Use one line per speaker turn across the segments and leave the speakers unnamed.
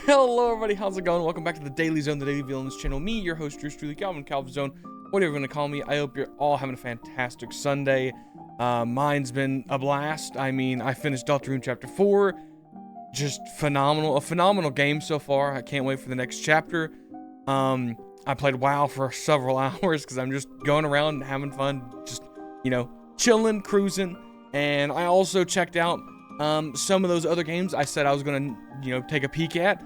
Hello everybody, how's it going? Welcome back to the Daily Zone, the Daily Villains channel. Me, your host, yours truly, Calvin Zone, whatever you're gonna call me. I hope you're all having a fantastic Sunday. Mine's been a blast. I mean, I finished Deltarune Chapter 4. Just phenomenal. A phenomenal game so far. I can't wait for the next chapter. I played WoW for several hours because I'm just going around having fun, just, you know, chilling, cruising. And I also checked out some of those other games I said I was gonna, you know, take a peek at.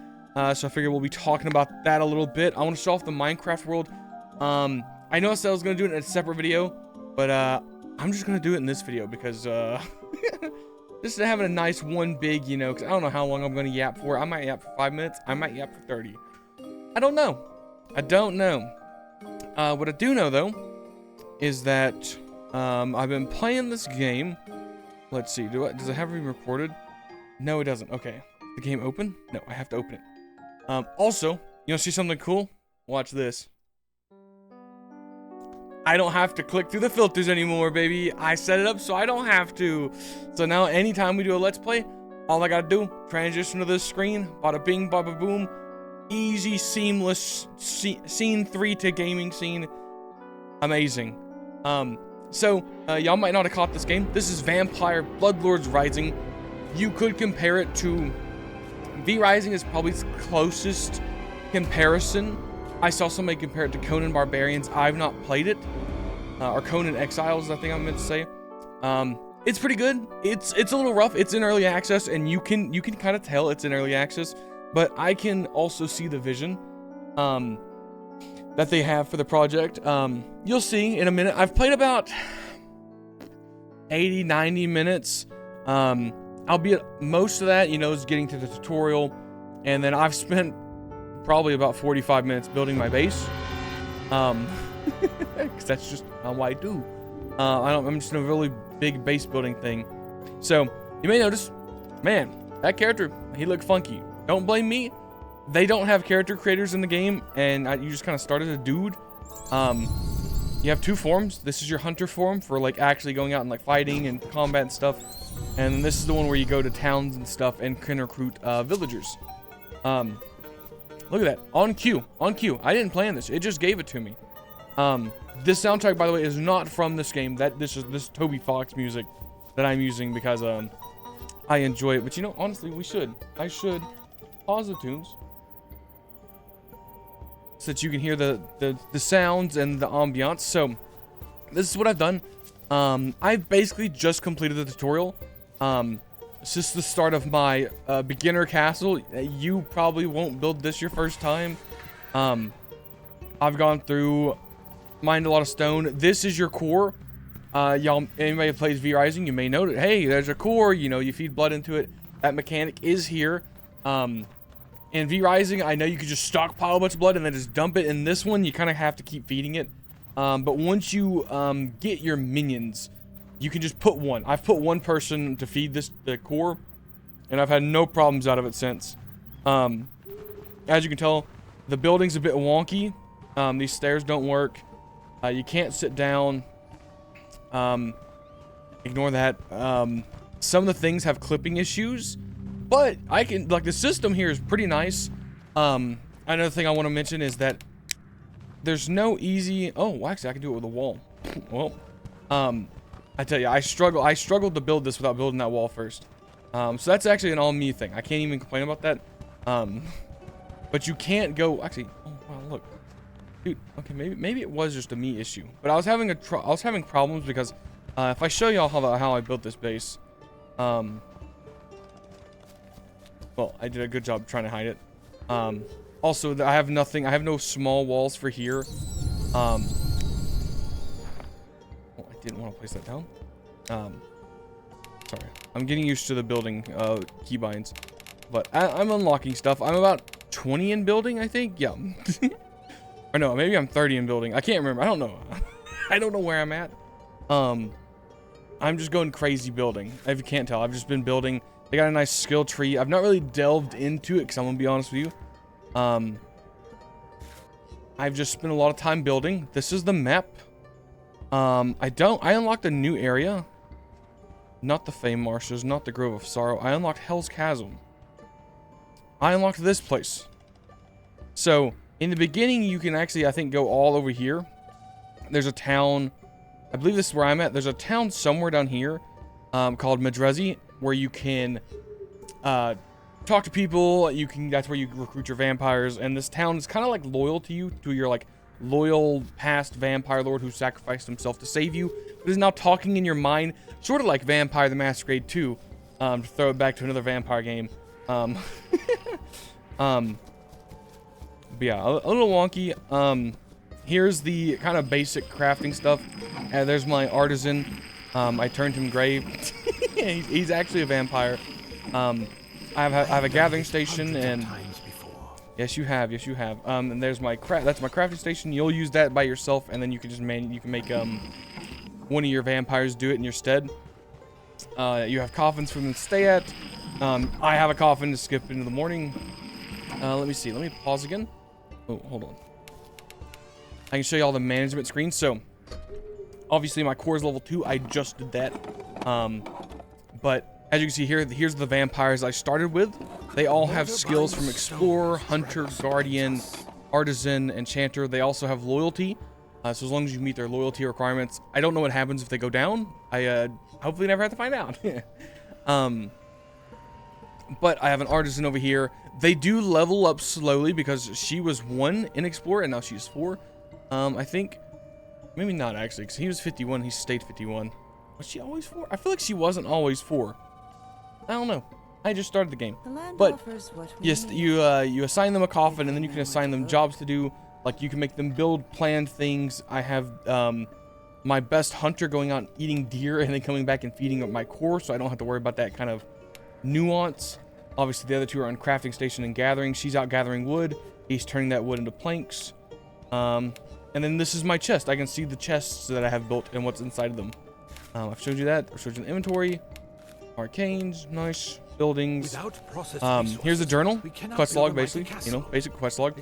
So I figured we'll be talking about that a little bit. I want to show off the Minecraft world. I know I said I was gonna do it in a separate video, but I'm just gonna do it in this video because just having a nice one big, you know, because I don't know how long I'm gonna yap for. I might yap for 5 minutes. I might yap for 30. I don't know. What I do know though is that I've been playing this game. Let's see. Does it have it recorded? No, it doesn't. Okay. The game open? No, I have to open it. Also, you want to see something cool? Watch this. I don't have to click through the filters anymore, baby. I set it up so I don't have to. So now anytime we do a Let's Play, all I gotta do, transition to this screen, bada bing, bada boom. Easy, seamless, scene 3 to gaming scene. Amazing. So, y'all might not have caught this game. This is Vampire Bloodlords Rising. You could compare it to... V-Rising is probably its closest comparison. I saw somebody compare it to Conan Barbarians. I've not played it. Or Conan Exiles, I think I meant to say. It's pretty good. It's a little rough. It's in early access, and you can kind of tell it's in early access. But I can also see the vision that they have for the project. You'll see in a minute. I've played about 80-90 minutes. Albeit most of that, you know, is getting to the tutorial, and then I've spent probably about 45 minutes building my base. Because that's just what I do. I'm just in a really big base building thing. So you may notice, man, that character, he looked funky. Don't blame me. They don't have character creators in the game, and you just kind of start as a dude. You have two forms. This is your hunter form for like actually going out and like fighting and combat and stuff. And this is the one where you go to towns and stuff and can recruit villagers. Look at that. On cue. On cue. I didn't plan this. It just gave it to me. This soundtrack, by the way, is not from this game. This is Toby Fox music that I'm using because I enjoy it. But you know, honestly, I should pause the tunes so that you can hear the sounds and the ambiance. So this is what I've done. I've basically just completed the tutorial. It's just the start of my beginner castle. You probably won't build this your first time. I've gone through, mined a lot of stone. This is your core. Y'all, anybody who plays V-Rising, you may know that, hey, there's a core, you know, you feed blood into it. That mechanic is here. In V-Rising, I know you could just stockpile a bunch of blood and then just dump it. In this one, you kind of have to keep feeding it. But once you get your minions, you can just put one. I've put one person to feed the core, and I've had no problems out of it since. As you can tell, the building's a bit wonky. These stairs don't work. You can't sit down. Ignore that. Some of the things have clipping issues, but I can, like, the system here is pretty nice. Another thing I want to mention is that there's no easy... Oh, well, actually, I can do it with a wall. Well, I tell you, I struggled to build this without building that wall first. So that's actually an all-me thing. I can't even complain about that. But you can't go... Actually, oh, wow, look. Dude, okay, maybe it was just a me issue. But I was having problems because if I show y'all how I built this base... Well, I did a good job trying to hide it. Also, I have no small walls for here. Oh, I didn't want to place that down. Sorry. I'm getting used to the building keybinds. But I'm unlocking stuff. I'm about 20 in building, I think. Yeah. Or no, maybe I'm 30 in building. I can't remember. I don't know. I don't know where I'm at. I'm just going crazy building. If you can't tell, I've just been building. They got a nice skill tree. I've not really delved into it because I'm going to be honest with you. I've just spent a lot of time building. This is the map. I unlocked a new area. Not the Fame Marshes, not the Grove of Sorrow. I unlocked Hell's Chasm. I unlocked this place. So in the beginning, you can actually, I think, go all over here. There's a town. I believe this is where I'm at. There's a town somewhere down here called Madrezi, where you can talk to people. That's where you recruit your vampires. And this town is kind of like loyal to you, to your like loyal past vampire lord who sacrificed himself to save you, but is now talking in your mind, sort of like Vampire the Masquerade 2. To throw it back to another vampire game. But yeah, a little wonky. Here's the kind of basic crafting stuff. There's my artisan. I turned him gray. he's actually a vampire. I have a gathering station, and yes, you have. And there's my that's my crafting station. You'll use that by yourself, and then you can just make one of your vampires do it in your stead. You have coffins for them to stay at. I have a coffin to skip into the morning. Let me see. Let me pause again. Oh, hold on. I can show you all the management screens. So, obviously, my core is level 2. I just did that. But as you can see here, here's the vampires I started with. They all have skills from Explorer, Hunter, Guardian, Artisan, Enchanter. They also have loyalty. So as long as you meet their loyalty requirements, I don't know what happens if they go down. I hopefully never have to find out. But I have an artisan over here. They do level up slowly because she was 1 in Explorer and now she's 4. I think, maybe not actually, because he was 51. He stayed 51. Was she always 4? I feel like she wasn't always 4. I don't know. I just started the game. But yes, you assign them a coffin, and then you can assign them jobs to do. Like you can make them build planned things. I have my best hunter going out eating deer and then coming back and feeding up my core, so I don't have to worry about that kind of nuance. Obviously, the other two are on crafting station and gathering. She's out gathering wood. He's turning that wood into planks. And then this is my chest. I can see the chests that I have built and what's inside of them. I've showed you that. I've showed you the inventory. Arcanes, nice. Buildings. Here's the journal. Quest log, basically. You know, basic quest log.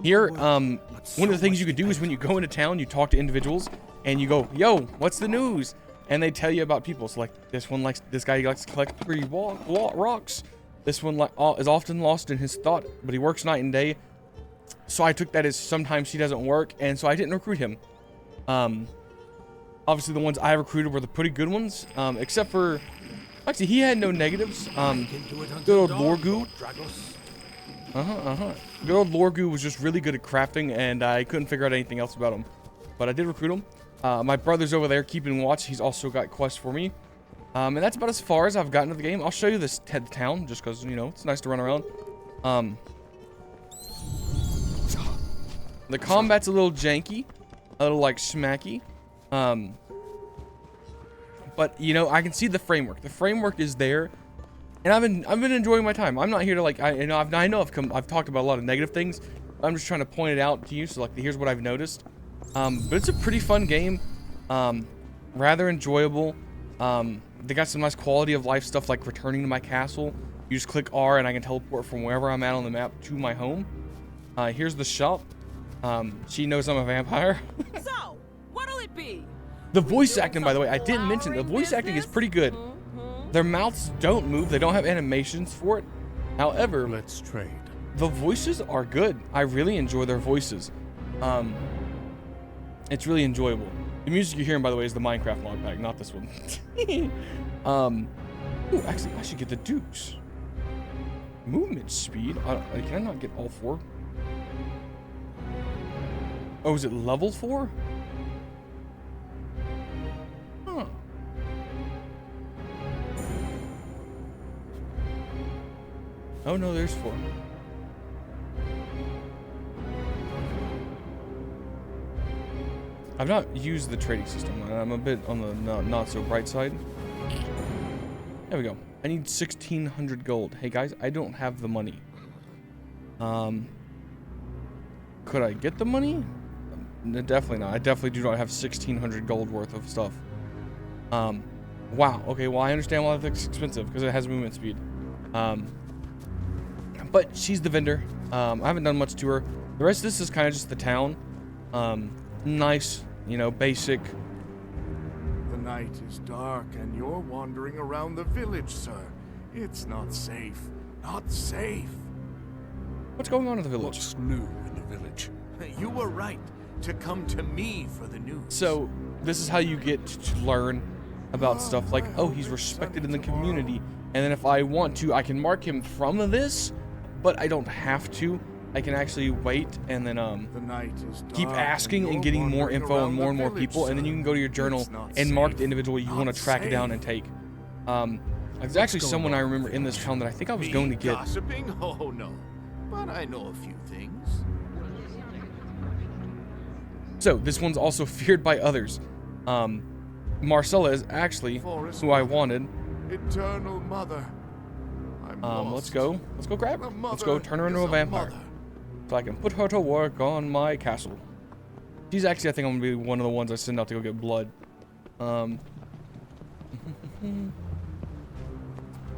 Here, one of the things you could do is when you go into town, you talk to individuals, and you go, yo, what's the news? And they tell you about people. So, like, this guy likes to collect 3 rocks. This one is often lost in his thought, but he works night and day. So I took that as sometimes he doesn't work, and so I didn't recruit him. Obviously, the ones I recruited were the pretty good ones, except for... Actually, he had no negatives. Good old Lorgu. Good old Lorgu was just really good at crafting, and I couldn't figure out anything else about him. But I did recruit him. My brother's over there keeping watch. He's also got quests for me. And that's about as far as I've gotten to the game. I'll show you this town, just because, you know, it's nice to run around. The combat's a little janky. A little, like, smacky. But, you know, I can see the framework. The framework is there. And I've been enjoying my time. I'm not here to, like, I know I've talked about a lot of negative things. I'm just trying to point it out to you. So, like, here's what I've noticed. But it's a pretty fun game. Rather enjoyable. They got some nice quality of life stuff, like returning to my castle. You just click R and I can teleport from wherever I'm at on the map to my home. Here's the shop. She knows I'm a vampire.
So, what'll it be?
The voice acting, by the way, I didn't mention, the voice acting is pretty good. Their mouths don't move. They don't have animations for it. However,
let's trade.
The voices are good. I really enjoy their voices. It's really enjoyable. The music you're hearing, by the way, is the Minecraft mod pack, not this one. Ooh, actually, I should get the Dukes. Movement speed. Can I not get all 4? Oh, is it level 4? Huh. Oh no, there's 4. I've not used the trading system. I'm a bit on the not so bright side. There we go. I need 1,600 gold. Hey guys, I don't have the money. Could I get the money? No, definitely not. I definitely do not have 1,600 gold worth of stuff. Wow. Okay, well I understand why it's expensive, because it has movement speed. But she's the vendor. I haven't done much to her. The rest of this is kind of just the town. Nice, you know, basic.
The night is dark and you're wandering around the village, sir. It's not safe. Not safe.
What's going on in the village?
What's new in the village?
You were right to come to me for the news.
So this is how you get to learn about stuff like, oh, he's respected in the community, and then if I want to, I can mark him from this, but I don't have to. I can actually wait and then
The night is
keep
dark
asking and
you're
getting more
wandering
info on
around
more
the
and more
village,
people, and then you can go to your journal
It's not
and mark the
safe.
individual you want
Not
to track it down
safe.
and take. There's actually someone I remember in this town that I think I was
Me
going to get.
gossiping? Oh no, but I know a few things.
So this one's also feared by others. Marcella is actually who I wanted.
Eternal Mother. I'm
Let's
lost.
go grab her.
The
Let's go
mother
turn her into
is
a vampire.
mother.
So I can put her to work on my castle. She's actually, I think I'm gonna be one of the ones I send out to go get blood.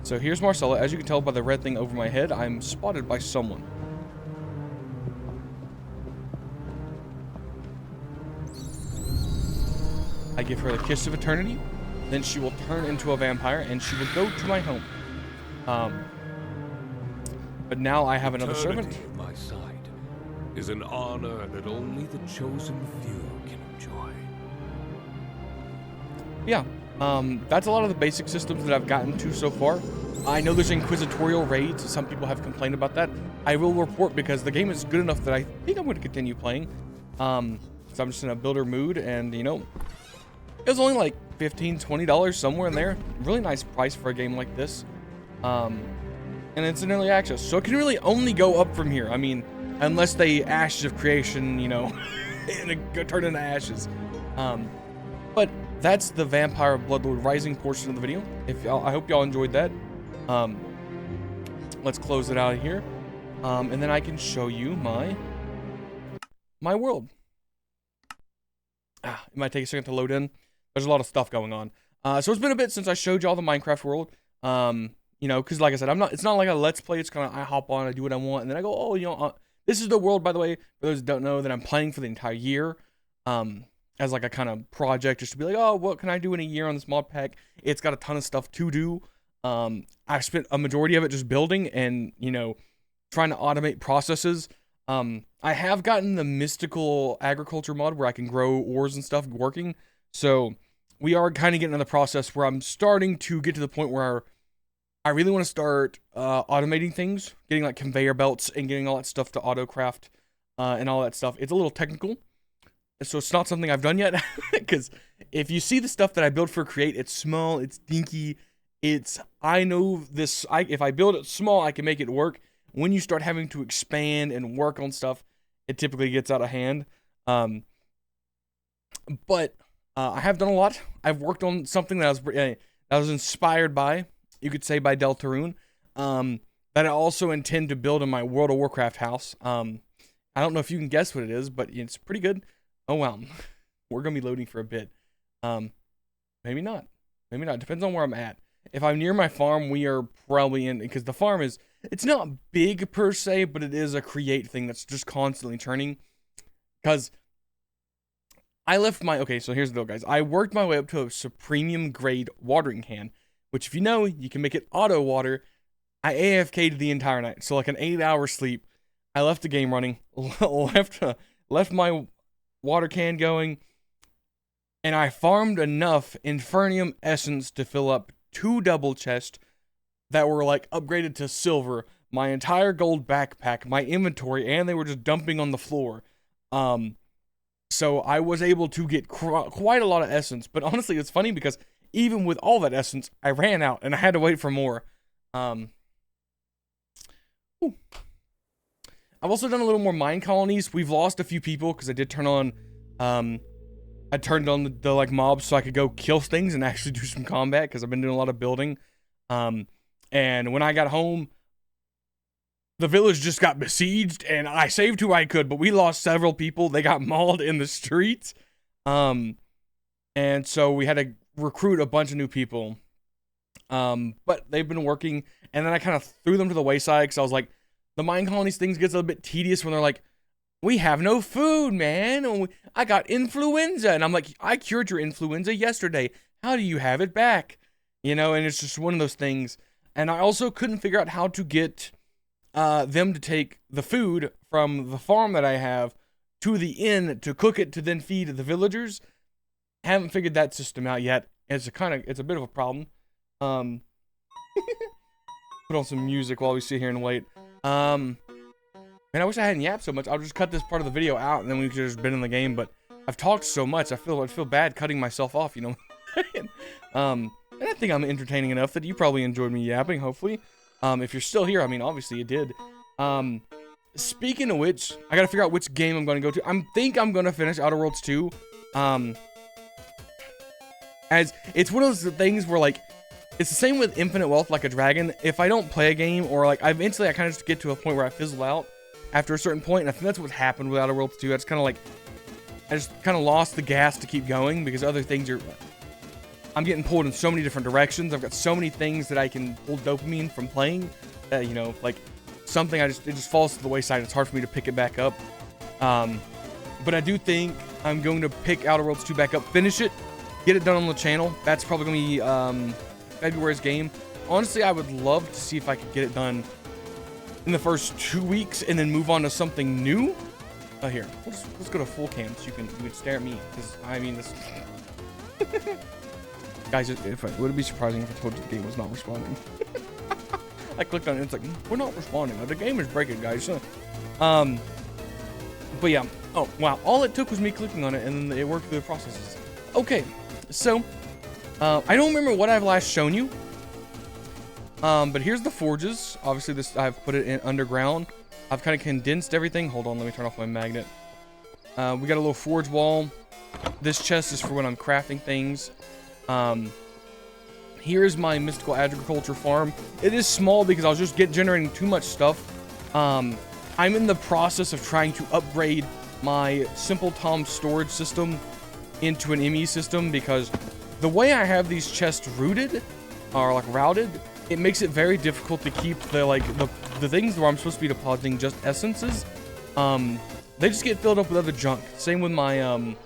So here's Marcella. As you can tell by the red thing over my head, I'm spotted by someone. I give her the kiss of eternity, then she will turn into a vampire and she will go to my home. But now I have another servant.
Eternity at my side is an honor that only the chosen few can enjoy.
Yeah, that's a lot of the basic systems that I've gotten to so far. I know there's inquisitorial raids. Some people have complained about that. I will report because the game is good enough that I think I'm going to continue playing. So I'm just in a builder mood, and you know, it was only like $15, $20 somewhere in there. Really nice price for a game like this. And it's in early access, so it can really only go up from here. I mean, unless they ashes of creation, you know, and it turn into ashes. But that's the Vampire Bloodlord Rising portion of the video. I hope y'all enjoyed that. Let's close it out of here, and then I can show you my world. It might take a second to load in. There's a lot of stuff going on. So it's been a bit since I showed y'all the Minecraft world. You know, because like I said, it's not like a let's play. It's kind of I hop on, I do what I want, and then I go, oh, you know, this is the world, by the way, for those that don't know, that I'm playing for the entire year. As like a kind of project, just to be like, oh, what can I do in a year on this mod pack? It's got a ton of stuff to do. I've spent a majority of it just building and, you know, trying to automate processes. I have gotten the mystical agriculture mod where I can grow ores and stuff working. So we are kind of getting in the process where I'm starting to get to the point where I really want to start automating things, getting like conveyor belts and getting all that stuff to autocraft and all that stuff. It's a little technical, so it's not something I've done yet. Because if you see the stuff that I build for Create, it's small, it's dinky. I know this. If I build it small, I can make it work. When you start having to expand and work on stuff, it typically gets out of hand. But I have done a lot. I've worked on something that I was inspired by, you could say, by Deltarune, that I also intend to build in my World of Warcraft house. I don't know if you can guess what it is, but it's pretty good. Oh, wow. We're going to be loading for a bit. Maybe not. Maybe not. Depends on where I'm at. If I'm near my farm, we are probably in, because the farm it's not big per se, but it is a Create thing that's just constantly churning. Because okay, so here's the deal, guys. I worked my way up to a premium grade watering can, which if you know, you can make it auto water. I AFK'd the entire night. So like an 8-hour sleep. I left the game running, left my water can going, and I farmed enough Infernium essence to fill up 2 double chests that were like upgraded to silver, my entire gold backpack, my inventory, and they were just dumping on the floor. So I was able to get quite a lot of essence, but honestly, it's funny because even with all that essence, I ran out and I had to wait for more. I've also done a little more mine colonies. We've lost a few people because I did turn on, I turned on the like mobs so I could go kill things and actually do some combat because I've been doing a lot of building. And when I got home, the village just got besieged and I saved who I could, but we lost several people. They got mauled in the streets. And so we had to recruit a bunch of new people. But they've been working, and then I kind of threw them to the wayside because I was like, the mine colonies things gets a bit tedious when they're like, we have no food, man. I got influenza. And I'm like, I cured your influenza yesterday. How do you have it back? You know, and it's just one of those things. And I also couldn't figure out how to get them to take the food from the farm that I have to the inn to cook it to then feed the villagers. Haven't figured that system out yet. It's a bit of a problem. Put on some music while we sit here and wait. Man, I wish I hadn't yapped so much. I'll just cut this part of the video out and then we could just been in the game. But I've talked so much, I feel bad cutting myself off, you know. And I think I'm entertaining enough that you probably enjoyed me yapping, hopefully. If you're still here, I mean, obviously you did. Speaking of which, I gotta figure out which game I'm gonna go to. I think I'm gonna finish Outer Worlds 2. As it's one of those things where, like, it's the same with Infinite Wealth Like a Dragon. If I don't play a game, or like, I kind of just get to a point where I fizzle out after a certain point, and I think that's what happened with Outer Worlds 2. It's kind of like, I just kind of lost the gas to keep going because other things I'm getting pulled in so many different directions. I've got so many things that I can pull dopamine from playing that, you know, like something it just falls to the wayside. It's hard for me to pick it back up. But I do think I'm going to pick Outer Worlds 2 back up, finish it, get it done on the channel. That's probably going to be February's game. Honestly, I would love to see if I could get it done in the first 2 weeks and then move on to something new. Here, let's go to full cam so you can stare at me, because I mean this. Guys, would it be surprising if I told you the game was not responding? I clicked on it, it's like, we're not responding. The game is breaking, guys. But yeah. Oh wow, all it took was me clicking on it and then it worked through the processes. Okay, so I don't remember what I've last shown you. But here's the forges. Obviously this, I've put it in underground. I've kind of condensed everything. Hold on, let me turn off my magnet. We got a little forge wall. This chest is for when I'm crafting things. Here is my mystical agriculture farm. It is small because I was just generating too much stuff. I'm in the process of trying to upgrade my Simple Tom storage system into an ME system, because the way I have these chests routed, it makes it very difficult to keep the things where I'm supposed to be depositing just essences. They just get filled up with other junk. Same with my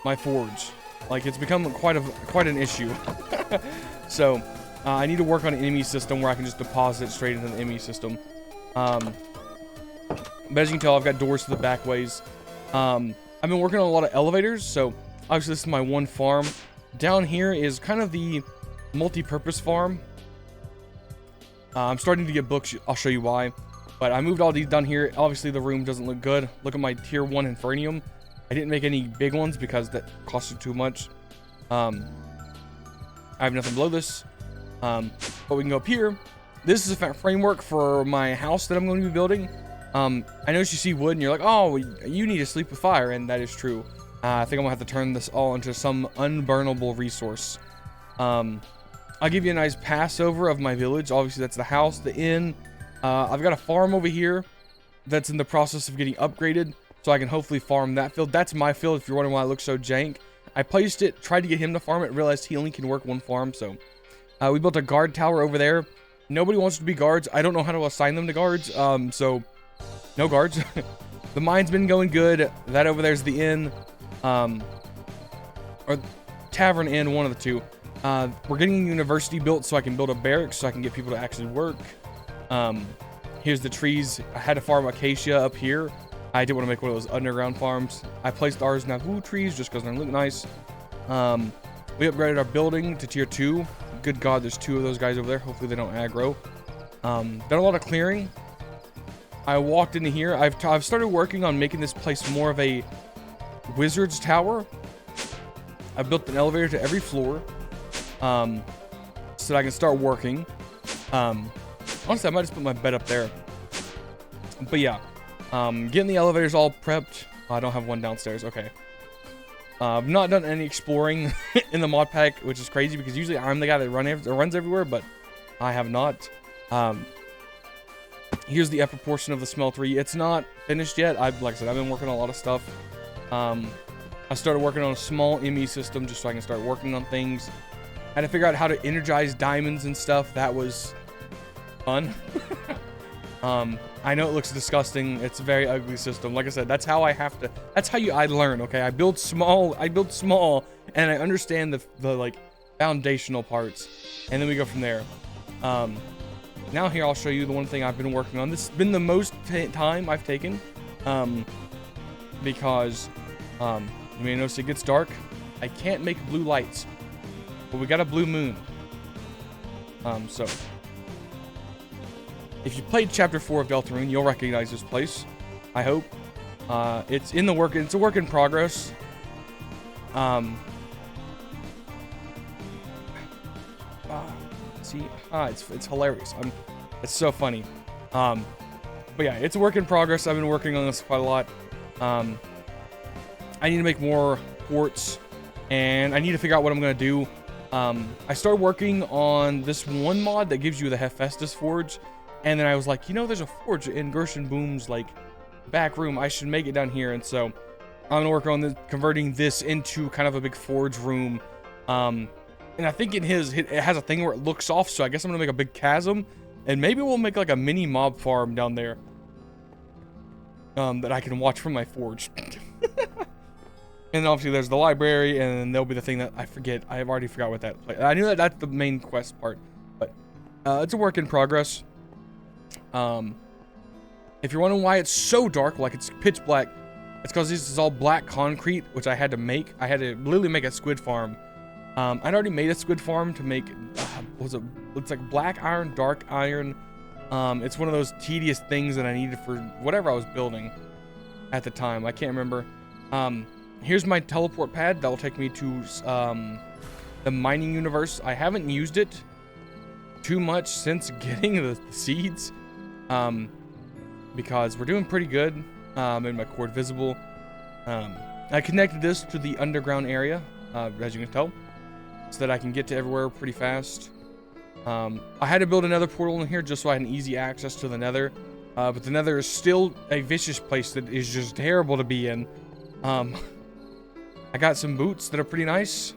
my forge. Like, it's become quite an issue. So I need to work on an ME system where I can just deposit it straight into the ME system. But as you can tell, I've got doors to the back ways. I've been working on a lot of elevators, so obviously this is my one farm. Down here is kind of the multi-purpose farm. I'm starting to get books. I'll show you why. But I moved all these down here. Obviously, the room doesn't look good. Look at my tier 1 Infernium. I didn't make any big ones because that costed too much. I have nothing below this. But we can go up here. This is a framework for my house that I'm going to be building. I noticed you see wood and you're like, oh, you need to sleep with fire. And that is true. I think I'm going to have to turn this all into some unburnable resource. I'll give you a nice passover of my village. Obviously, that's the house, the inn. I've got a farm over here that's in the process of getting upgraded, so I can hopefully farm that field. That's my field, if you're wondering why it looks so jank. I placed it, tried to get him to farm it, realized he only can work one farm, so. We built a guard tower over there. Nobody wants to be guards. I don't know how to assign them to guards, so no guards. The mine's been going good. That over there's the inn, or tavern inn, one of the two. We're getting a university built so I can build a barracks so I can get people to actually work. Here's the trees. I had to farm acacia up here. I did want to make one of those underground farms. I placed ours Nauvoo trees just because they look nice. We upgraded our building to tier 2. Good God, there's 2 of those guys over there. Hopefully they don't aggro. Done a lot of clearing. I walked into here. I've started working on making this place more of a wizard's tower. I built an elevator to every floor. So that I can start working. Honestly, I might just put my bed up there. But yeah, getting the elevators all prepped. I don't have one downstairs. Okay. I've not done any exploring in the mod pack, which is crazy because usually I'm the guy that runs everywhere, but I have not. Here's the upper portion of the smeltery. It's not finished yet. Like I said, I've been working on a lot of stuff. I started working on a small ME system just so I can start working on things. I had to figure out how to energize diamonds and stuff. That was fun. I know it looks disgusting. It's a very ugly system. Like I said, that's how I learn, okay? I build small, and I understand the like foundational parts, and then we go from there. Now here I'll show you the one thing I've been working on. This has been the most time I've taken, because you may notice it gets dark. I can't make blue lights, but we got a blue moon. So if you played Chapter 4 of Deltarune, you'll recognize this place. I hope. It's in the work. It's a work in progress. See, it's hilarious. It's so funny. But yeah, it's a work in progress. I've been working on this quite a lot. I need to make more ports, and I need to figure out what I'm gonna do. I started working on this one mod that gives you the Hephaestus Forge, and then I was like, you know, there's a forge in Gershon Boom's like back room. I should make it down here, and so I'm gonna work on converting this into kind of a big forge room. And I think it has a thing where it looks off, so I guess I'm gonna make a big chasm, and maybe we'll make like a mini mob farm down there that I can watch from my forge. And obviously there's the library, and there'll be the thing that I forget. I have already forgot what that. I knew that's the main quest part, but it's a work in progress. If you're wondering why it's so dark, like it's pitch black, it's because this is all black concrete, which I had to make. I had to literally make a squid farm. I'd already made a squid farm to make. It's like black iron, dark iron. It's one of those tedious things that I needed for whatever I was building at the time. I can't remember. Here's my teleport pad that will take me to the mining universe. I haven't used it too much since getting the seeds, because we're doing pretty good. Made my cord visible. I connected this to the underground area, as you can tell, so that I can get to everywhere pretty fast. I had to build another portal in here just so I had an easy access to the nether, but the nether is still a vicious place that is just terrible to be in. I got some boots that are pretty nice.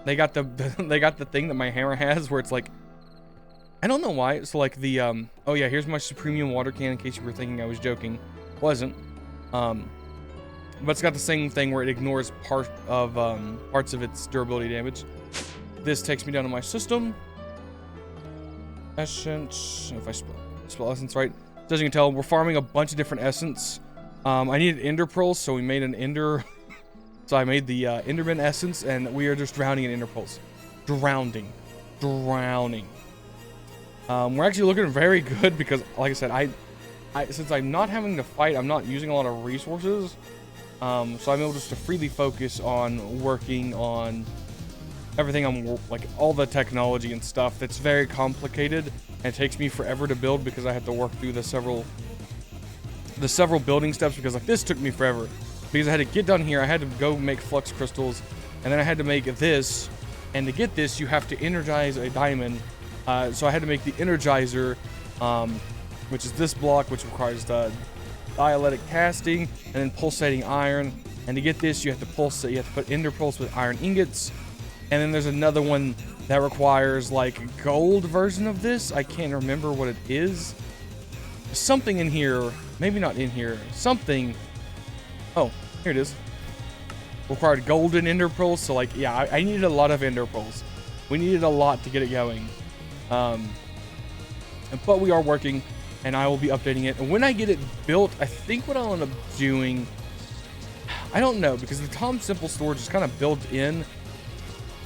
They got the thing that my hammer has where it's like, I don't know why. So like the oh yeah, here's my Supremium water can in case you were thinking I was joking. Wasn't. But it's got the same thing where it ignores parts of its durability damage. This takes me down to my system. Essence. If I spell essence right. So as you can tell, we're farming a bunch of different essence. I needed ender pearls, so we made an ender. So I made the enderman essence, and we are just drowning in ender pearls. Drowning. We're actually looking very good because, like I said, since I'm not having to fight, I'm not using a lot of resources. So I'm able just to freely focus on working on everything. Like all the technology and stuff that's very complicated, and it takes me forever to build because I have to work through the several building steps, because like this took me forever because I had to get down here. I had to go make flux crystals, and then I had to make this, and to get this you have to energize a diamond. So I had to make the energizer, which is this block, which requires the dialectic casting and then pulsating iron. And to get this, you have to pulsate. You have to put ender pearls with iron ingots. And then there's another one that requires like a gold version of this. I can't remember what it is. Something in here, maybe not in here. Something. Oh, here it is. Required golden ender pearls. So like, yeah, I needed a lot of ender pearls. We needed a lot to get it going. But we are working, and I will be updating it. And when I get it built, I think what I'll end up doing, I don't know, because the Tom Simple storage is kind of built in.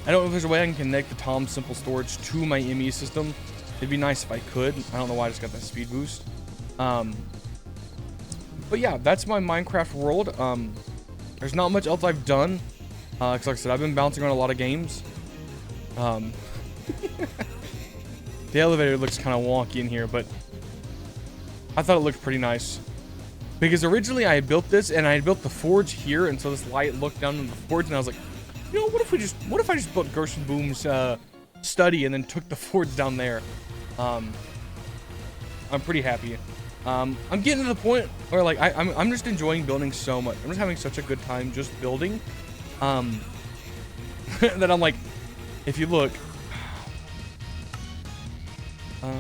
I don't know if there's a way I can connect the Tom Simple storage to my ME system. It'd be nice if I could. I don't know why I just got that speed boost. But yeah, that's my Minecraft world. There's not much else I've done. Cause like I said, I've been bouncing around a lot of games. The elevator looks kind of wonky in here, but I thought it looked pretty nice. Because originally I had built this, and I had built the forge here, and so this light looked down in the forge, and I was like, you know, what if I just built Gershon Boom's study and then took the forge down there? I'm pretty happy. I'm getting to the point where like I'm just enjoying building so much. I'm just having such a good time just building. That I'm like, if you look,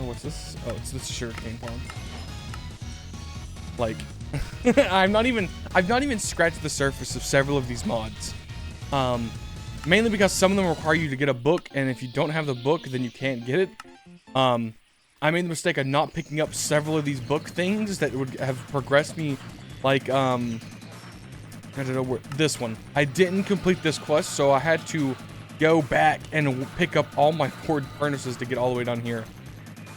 what's this? Oh, it's this sugarcane farm. Like, I've not even scratched the surface of several of these mods. mainly because some of them require you to get a book, and if you don't have the book, then you can't get it. I made the mistake of not picking up several of these book things that would have progressed me, like, I don't know where, this one. I didn't complete this quest, so I had to go back and pick up all my forged furnaces to get all the way down here.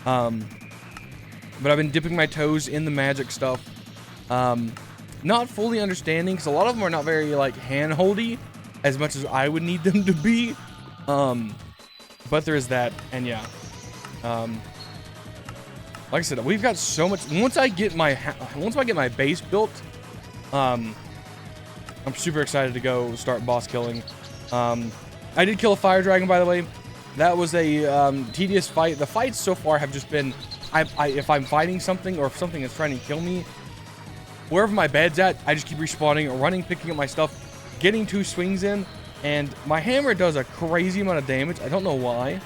But I've been dipping my toes in the magic stuff. Not fully understanding, because a lot of them are not very, like, hand-holdy as much as I would need them to be. But there is that, and yeah. Like I said, we've got so much. Once I get my base built, I'm super excited to go start boss killing. I did kill a fire dragon, by the way. That was a tedious fight. The fights so far have just been, if I'm fighting something or if something is trying to kill me, wherever my bed's at, I just keep respawning, running, picking up my stuff, getting 2 swings in, and my hammer does a crazy amount of damage. I don't know why.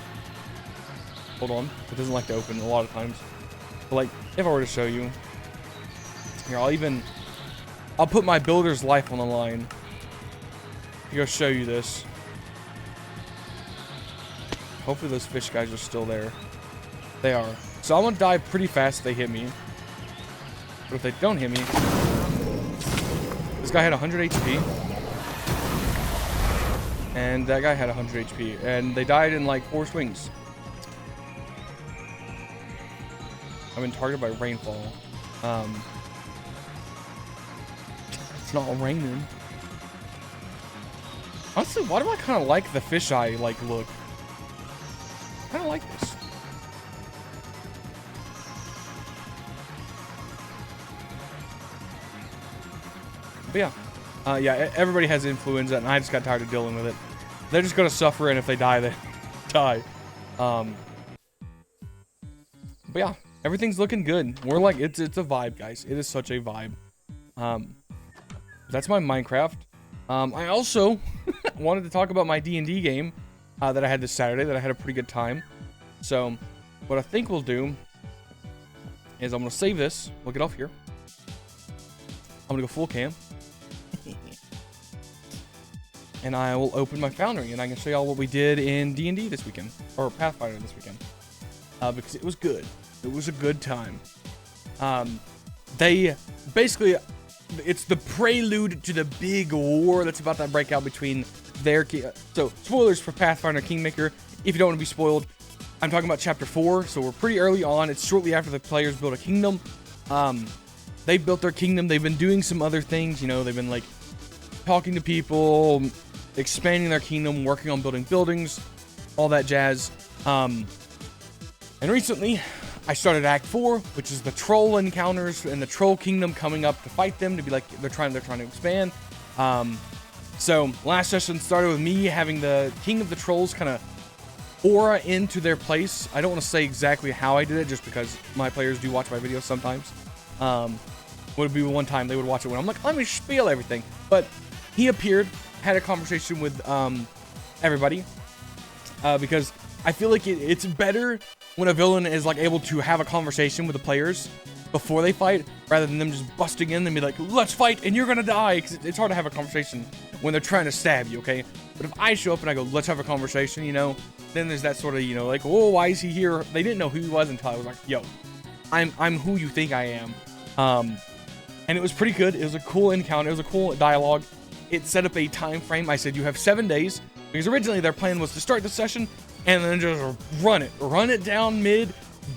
Hold on, it doesn't like to open a lot of times. But like, if I were to show you, here, I'll put my builder's life on the line. I'll go show you this. Hopefully those fish guys are still there. They are. So I'm gonna die pretty fast if they hit me. But if they don't hit me, this guy had 100 HP. And that guy had 100 HP. And they died in like 4 swings. I've been targeted by rainfall. It's not raining. Honestly, why do I kind of like the fisheye like look? I kind of like this. But yeah, yeah, everybody has influenza, and I just got tired of dealing with it. They're just gonna suffer, and if they die, they die. But yeah, everything's looking good. We're like, it's a vibe, guys. It is such a vibe. That's my Minecraft. I also wanted to talk about my D&D game that I had this Saturday that I had a pretty good time. So what I think we'll do is I'm gonna save this. We'll get off here. I'm gonna go full cam. And I will open my Foundry, and I can show y'all what we did in D&D this weekend, or Pathfinder this weekend, because it was good. It was a good time. They basically, it's the prelude to the big war that's about to break out between their so spoilers for Pathfinder Kingmaker. If you don't want to be spoiled, I'm talking about chapter 4. So we're pretty early on. It's shortly after the players build a kingdom. They built their kingdom. They've been doing some other things. You know, they've been like talking to people, expanding their kingdom, working on building buildings, all that jazz. And recently, I started Act 4, which is the troll encounters and the troll kingdom coming up to fight them, to be like they're trying to expand. So last session started with me having the king of the trolls kind of aura into their place. I don't want to say exactly how I did it, just because my players do watch my videos sometimes. Would be one time they would watch it when I'm like, let me spiel everything. But he appeared, had a conversation with everybody, because I feel like it's better when a villain is like able to have a conversation with the players before they fight, rather than them just busting in and be like, let's fight and you're gonna die. Because it's hard to have a conversation when they're trying to stab you, okay? But if I show up and I go, let's have a conversation, you know, then there's that sort of, you know, like, oh, why is he here? They didn't know who he was until I was like, yo, I'm who you think I am. And it was pretty good. It was a cool encounter. It was a cool dialogue. It set up a time frame. I said, you have 7 days, because originally their plan was to start the session and then just run it down mid,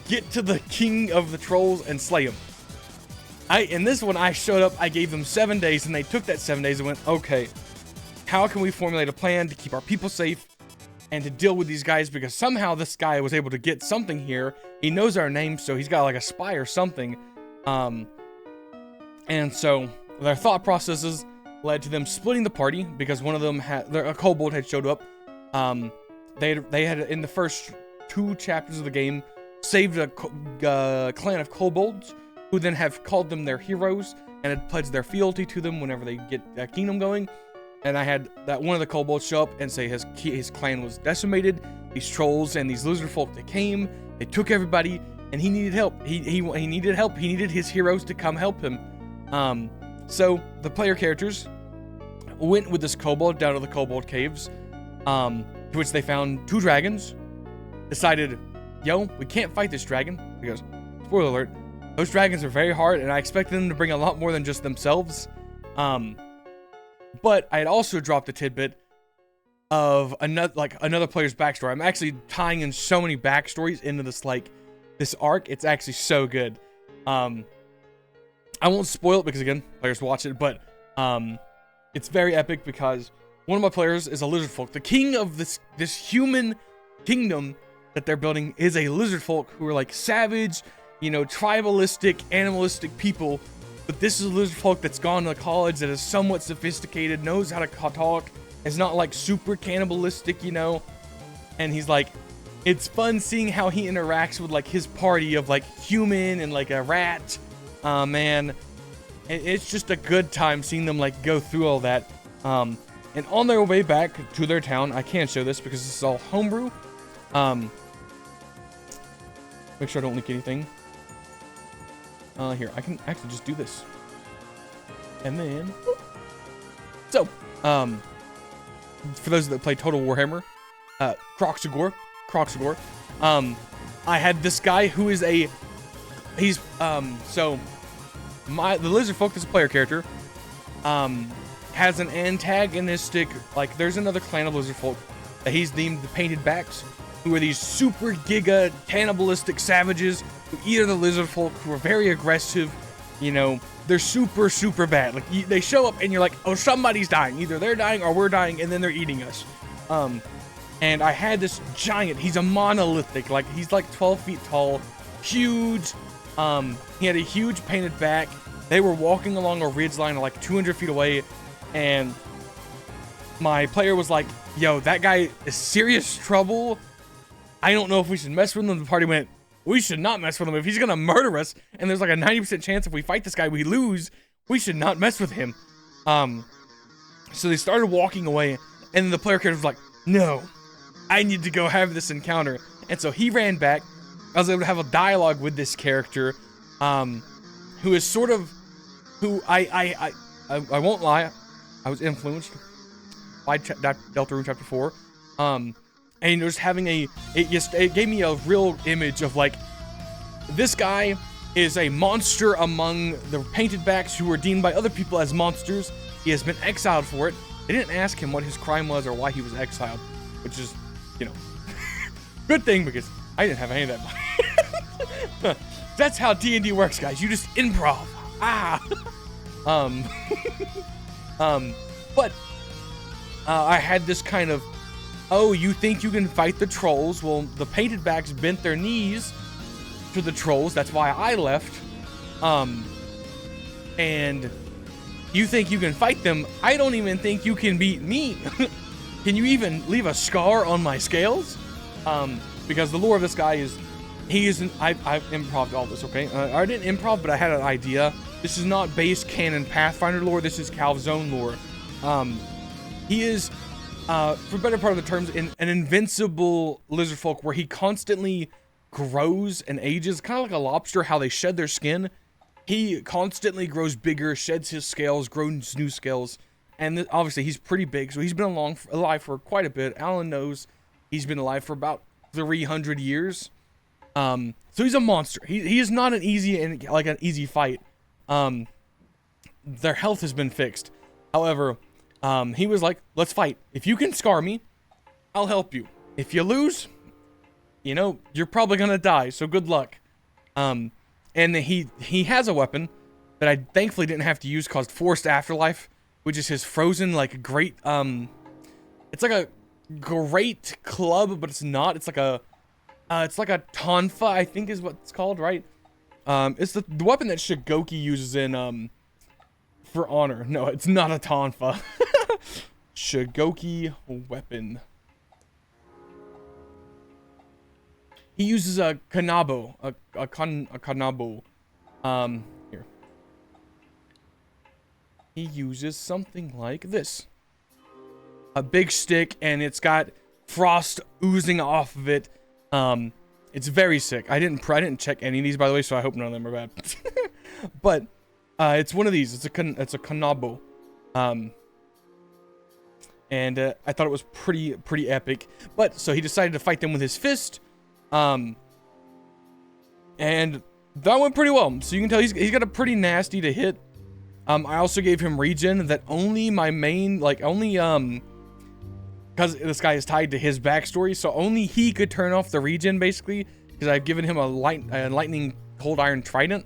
get to the king of the trolls and slay him. In this one, I showed up, I gave them 7 days, and they took that 7 days and went, okay, how can we formulate a plan to keep our people safe and to deal with these guys? Because somehow this guy was able to get something here. He knows our names, so he's got like a spy or something. And so their thought processes led to them splitting the party, because one of them had, a kobold had showed up. They had in the first 2 chapters of the game saved a clan of kobolds, who then have called them their heroes and had pledged their fealty to them whenever they get that kingdom going. And I had that one of the kobolds show up and say his clan was decimated. These trolls and these lizard folk, they came, they took everybody, and he needed help. He needed help. He needed his heroes to come help him. So the player characters went with this kobold down to the kobold caves, To which they found 2 dragons. Decided, yo, we can't fight this dragon. Because, spoiler alert, those dragons are very hard, and I expected them to bring a lot more than just themselves. But I had also dropped a tidbit of another player's backstory. I'm actually tying in so many backstories into this arc. It's actually so good. I won't spoil it because again, players watch it, but it's very epic because one of my players is a lizard folk. The king of this human kingdom that they're building is a lizard folk who are like savage, you know, tribalistic, animalistic people. But this is a lizard folk that's gone to college, that is somewhat sophisticated, knows how to talk, is not like super cannibalistic, you know. And he's like, it's fun seeing how he interacts with like his party of like human and like a rat. Man, it's just a good time seeing them like go through all that. And on their way back to their town, I can't show this because this is all homebrew. Make sure I don't leak anything. Here, I can actually just do this. And then, so, for those that play Total Warhammer, Kroxagor, I had this guy who is the lizard folk, this player character, has an antagonistic, like, there's another clan of lizard folk that he's named the Painted Backs, who are these super giga cannibalistic savages who eat the lizard folk, who are very aggressive. You know, they're super, super bad. Like, they show up and you're like, oh, somebody's dying. Either they're dying or we're dying, and then they're eating us. And I had this giant, he's a monolithic, like, he's like 12 feet tall, huge. He had a huge painted back. They were walking along a ridge line like 200 feet away, and my player was like, yo, that guy is serious trouble. I don't know if we should mess with him. The party went, we should not mess with him. If he's gonna murder us, and there's like a 90% chance if we fight this guy we lose, we should not mess with him. So they started walking away, and the player character was like, no, I need to go have this encounter. And so he ran back. I was able to have a dialogue with this character, who is sort of, who I won't lie, I was influenced by Deltarune Chapter 4. And just having it gave me a real image of like, this guy is a monster among the Painted Backs who were deemed by other people as monsters. He has been exiled for it. They didn't ask him what his crime was or why he was exiled, which is, you know, good thing because I didn't have any of that. That's how D&D works, guys. You just improv. But I had this kind of, oh, you think you can fight the trolls? Well, the Painted Backs bent their knees to the trolls. That's why I left. And you think you can fight them? I don't even think you can beat me. Can you even leave a scar on my scales? Because the lore of this guy is, I've improv'd all this, okay? I didn't improv, but I had an idea. This is not base canon Pathfinder lore. This is Calzone lore. He is, for better part of the terms, an invincible lizard folk where he constantly grows and ages, kind of like a lobster, how they shed their skin. He constantly grows bigger, sheds his scales, grows new scales, and obviously he's pretty big, so he's been alive for quite a bit. Alan knows he's been alive for about 300 years. So he's a monster. He is not an easy fight. Their health has been fixed. However, he was like, let's fight. If you can scar me, I'll help you. If you lose, you know, you're probably gonna die, so good luck. And he has a weapon that I thankfully didn't have to use called Forced Afterlife, which is his frozen, like, great, it's like a great club, but it's not. It's like a tonfa, I think is what it's called, right? It's the weapon that Shigoki uses in, For Honor. No, it's not a tonfa. Shigoki weapon. He uses a kanabo, a kanabo. Here. He uses something like this. A big stick, and it's got frost oozing off of it. It's very sick. I didn't check any of these, by the way, so I hope none of them are bad. But it's one of these. It's a kanabo. and I thought it was pretty epic. But so he decided to fight them with his fist, and that went pretty well. So you can tell he's got a pretty nasty to hit. I also gave him regen that only my main, like only because this guy is tied to his backstory, so only he could turn off the regen basically, because I've given him a lightning cold iron trident.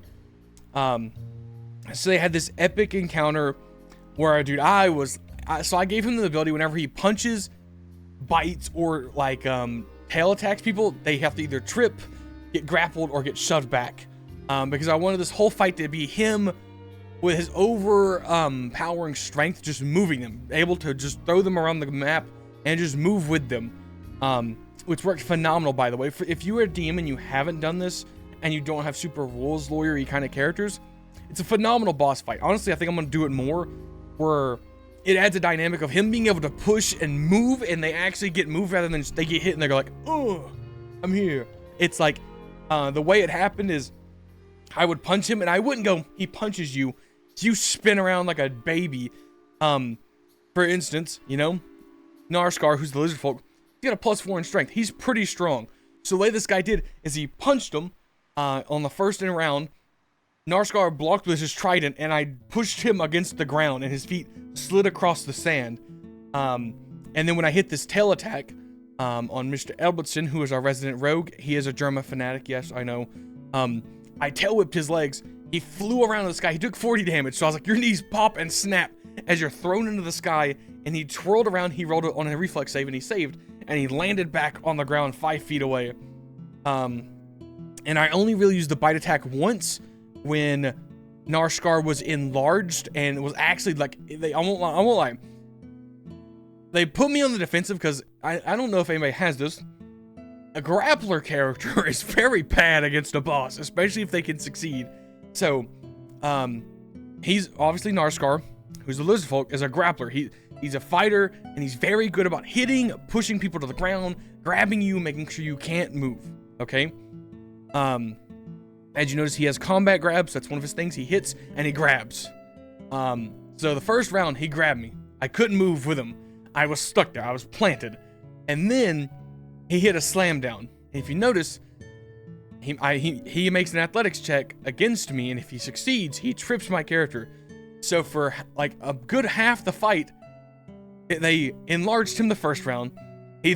So they had this epic encounter where, dude, so I gave him the ability whenever he punches, bites, or like tail attacks people, they have to either trip, get grappled, or get shoved back. Because I wanted this whole fight to be him with his powering strength, just moving them, able to just throw them around the map and just move with them, which worked phenomenal, by the way. If you are a DM and you haven't done this and you don't have super rules lawyer-y kind of characters, it's a phenomenal boss fight. Honestly, I think I'm gonna do it more, where it adds a dynamic of him being able to push and move, and they actually get moved rather than they get hit and they're like, oh, I'm here. It's like the way it happened is I would punch him and I wouldn't go, he punches you, you spin around like a baby. For instance, you know, Narskar, who's the lizard folk, he's got a +4 in strength. He's pretty strong. So the way this guy did is he punched him on the first round. Narskar blocked with his trident, and I pushed him against the ground, and his feet slid across the sand. And then when I hit this tail attack on Mr. Elbertson, who is our resident rogue, he is a Germa fanatic, yes, I know. I tail whipped his legs. He flew around the sky. He took 40 damage. So I was like, your knees pop and snap as you're thrown into the sky. And he twirled around. He rolled it on a reflex save, and he saved. And he landed back on the ground 5 feet away. And I only really used the bite attack once when Narskar was enlarged, and it was actually like, I won't lie. They put me on the defensive because I don't know if anybody has this. A grappler character is very bad against a boss, especially if they can succeed. So, he's obviously Narskar, who's the lizard folk, is a grappler. He's a fighter, and he's very good about hitting, pushing people to the ground, grabbing you, making sure you can't move. Okay? As you notice, he has combat grabs. That's one of his things. He hits and he grabs. So the first round, he grabbed me. I couldn't move with him. I was stuck there. I was planted. And then he hit a slam down. And if you notice, he makes an athletics check against me, and if he succeeds, he trips my character. So for like a good half the fight, they enlarged him the first round. He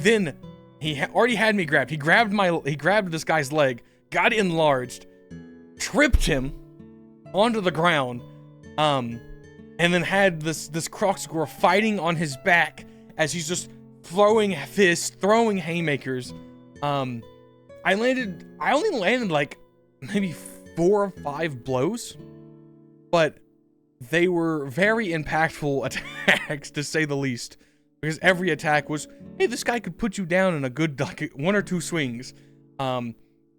already had me grabbed. He grabbed this guy's leg, got enlarged, tripped him onto the ground, and then had this Crocsgore fighting on his back as he's just throwing fists, throwing haymakers. I only landed like maybe 4 or 5 blows, but they were very impactful attacks, to say the least, because every attack was, hey, this guy could put you down in a good like 1 or 2 swings.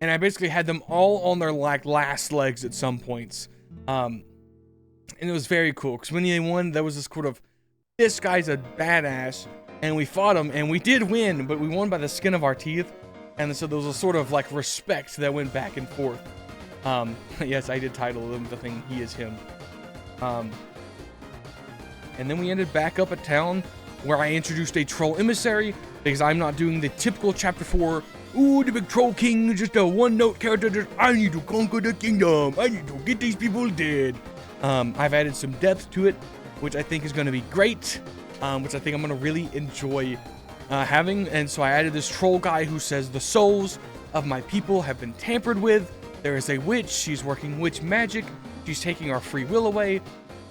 And I basically had them all on their like last legs at some points. And it was very cool, because when they won, there was this sort of, this guy's a badass, and we fought him, and we did win, but we won by the skin of our teeth. And so there was a sort of like respect that went back and forth. Yes, I did title him the thing, he is him. And then we ended back up at town, where I introduced a troll emissary, because I'm not doing the typical chapter 4, ooh, the big troll king is just a one-note character, just, I need to conquer the kingdom, I need to get these people dead. I've added some depth to it, which I think is going to be great, which I think I'm going to really enjoy having. And so I added this troll guy who says, the souls of my people have been tampered with. There is a witch. She's working witch magic. She's taking our free will away.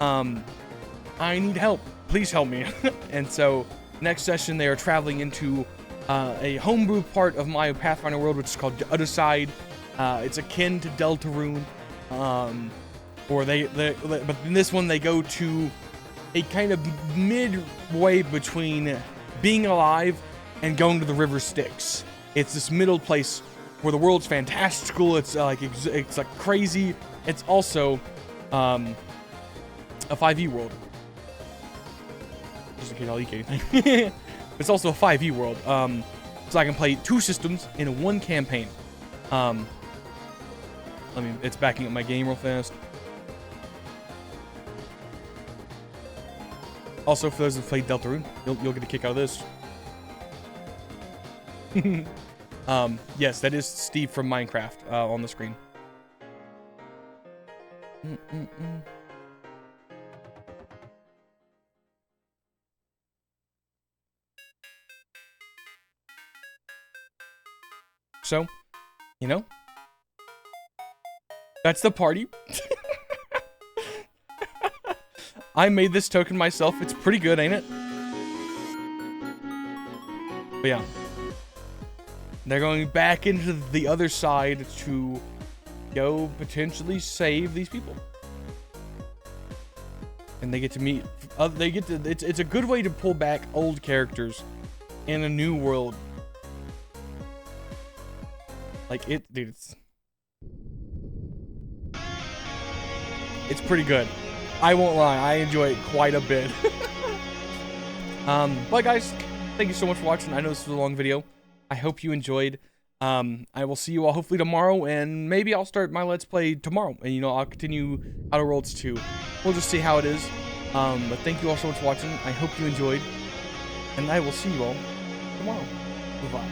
I need help. Please help me. And so next session, they are traveling into a homebrew part of my Pathfinder world, which is called the Other Side. It's akin to Deltarune. But in this one, they go to a kind of midway between being alive and going to the river Styx. It's this middle place where the world's fantastical. It's like crazy. It's also a 5e world. Just in case I'll leak anything. It's also a 5e world. So I can play 2 systems in 1 campaign. It's backing up my game real fast. Also, for those that played Deltarune, you'll get a kick out of this. Yes, that is Steve from Minecraft on the screen. So, you know, that's the party. I made this token myself. It's pretty good, ain't it? But yeah. They're going back into the other side to go potentially save these people. And they get to meet, it's a good way to pull back old characters in a new world. Like dude, it's pretty good. I won't lie, I enjoy it quite a bit. But guys, thank you so much for watching. I know this was a long video. I hope you enjoyed. I will see you all hopefully tomorrow, and maybe I'll start my Let's Play tomorrow. And, you know, I'll continue Outer Worlds 2. We'll just see how it is. But thank you all so much for watching. I hope you enjoyed. And I will see you all tomorrow. Goodbye.